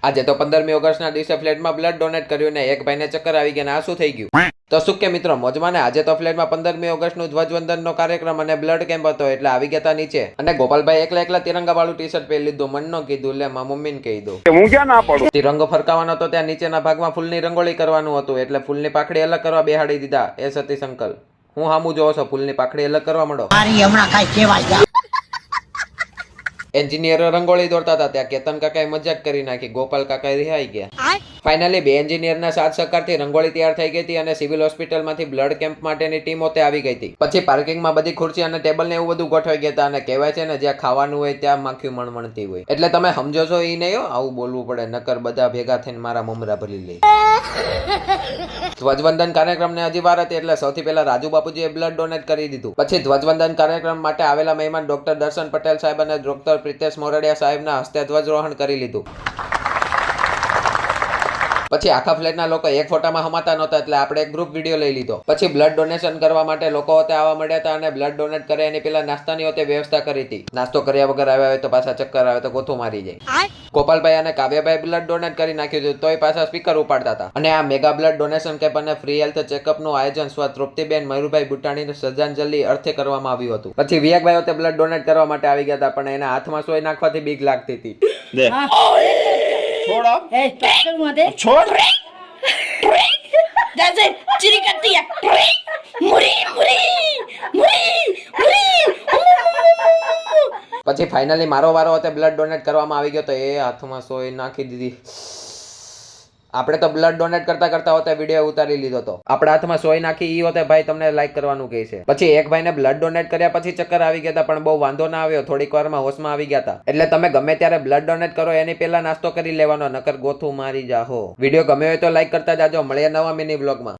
આજે તો 15મી ઓગસ્ટના દિવસે ફ્લેટમાં બ્લડ ડોનેટ કર્યું ને એક ભાઈને ચક્કર આવી ગયા ને આ શું થઈ ગયું? તો શું કે મિત્રો મોજમાં ને આજે તો ફ્લેટમાં 15મી ઓગસ્ટનું ધ્વજવંદનનો કાર્યક્રમ અને બ્લડ કેમ્પ હતો એટલે આવી ગયા તા નીચે અને ગોપાલભાઈ એકલા તિરંગા વાળું ટી શર્ટ પહેરી લીધું. મન નો કીધું લે માં મમ્મીને કહી દઉં હું ક્યાં ના પડું. તિરંગો ફરકાવવાનો હતો ત્યાં નીચેના ભાગમાં ફૂલની રંગોળી કરવાનું હતું એટલે ફૂલની પાખડી અલગ કરવા બેહાડી દીધા. એ સતી સંકલ્પ હું હામું જોવો છો ફૂલની પાખડી અલગ કરવા માંડો. એન્જિનિયરો રંગોળી દોરતા હતા ત્યાં કેતન કાકાએ મજાક કરી નાખી. ગોપાલ કાકા રિહાઈ ગયા. ફાઇનલી બે એન્જિનિયરના સાથ સહકારથી રંગોળી તૈયાર થઈ ગઈ હતી અને સિવિલ હોસ્પિટલમાંથી બ્લડ કેમ્પ માટેની ટીમ ઓતે આવી ગઈ હતી. પછી પાર્કિંગમાં બધી ખુરશી અને ટેબલ ને એવું બધું ગોઠવાઈ ગયા હતા અને કહેવાય છે ને જ્યાં ખાવાનું હોય ત્યાં માખીઓ મણમણતી હોય. એટલે તમે સમજો છો એ નહીં હો, આવું બોલવું પડે નકર બધા ભેગા થઈને મારા મમરા ભરી લે. ધ્વજવંદન કાર્યક્રમને હજી વાર હતી એટલે સૌથી પહેલા રાજુ બાપુજીએ બ્લડ ડોનેટ કરી દીધું. પછી ધ્વજવંદન કાર્યક્રમ માટે આવેલા મહેમાન ડોક્ટર દર્શન પટેલ સાહેબ અને ડોક્ટર પ્રિતેશ મોરડિયા સાહેબના હસ્તે ધ્વજરોહણ કરી લીધું. પછી આખા ફ્લેટના લોકો એક ફોટામાં હમાતા નહોતા એટલે આપણે એક ગ્રુપ વિડીયો લઈ લીધો. પછી બ્લડ ડોનેશન કરવા માટે લોકો હોતે આવવા મળ્યા હતા અને બ્લડ ડોનેટ કરે એની પેલા નાસ્તાની હોતે વ્યવસ્થા કરી હતી. નાસ્તો કર્યા વગર આવ્યા હોય તો પાછા ચક્કર આવે તો ગોથું મારી જાય. ગોપાલભાઈ અને કાવ્યાભાઈ બ્લડ ડોનેટ કરી નાખ્યું હતું તોય પાછા સ્પીકર ઉપાડતા હતા. અને આ મેગા બ્લડ ડોનેશન કેમ્પ અને ફ્રી હેલ્થ ચેકઅપનું આયોજન સ્વ તૃપ્તિબેન મયુરભાઈ બુટાણીની શ્રદ્ધાંજલિ અર્થે કરવામાં આવ્યું હતું. પછી વિયાકભાઈ હોતે બ્લડ ડોનેટ કરવા માટે આવી ગયા હતા પણ એના હાથમાં સોય નાખવાથી બીક લાગતી હતી. છોડ चिरी करती है मुरी मुरी मुरी मुरी પછી ફાઇનલી મારો વારો હતો બ્લડ ડોનેટ કરવામાં આવી ગયો તો એ હાથમાં સોય નાખી દીધી. આપણે તો બ્લડ ડોનેટ કરતા હોતે વિડીયો ઉતારી લીધો હતો. આપણા હાથમાં સોય નાખી ઈ હોતે ભાઈ તમને લાઈક કરવાનું કહે છે. પછી એક ભાઈને બ્લડ ડોનેટ કર્યા પછી ચક્કર આવી ગયા હતા પણ બહુ વાંધો ના આવ્યો. થોડીક વારમાં હોશમાં આવી ગયા હતા. એટલે તમે ગમે ત્યારે બ્લડ ડોનેટ કરો એની પહેલા નાસ્તો કરી લેવાનો નકર ગોથું મારી જાહો. વિડીયો ગમે હોય તો લાઈક કરતા જાજો. મળીએ નવા મિની બ્લોગમાં.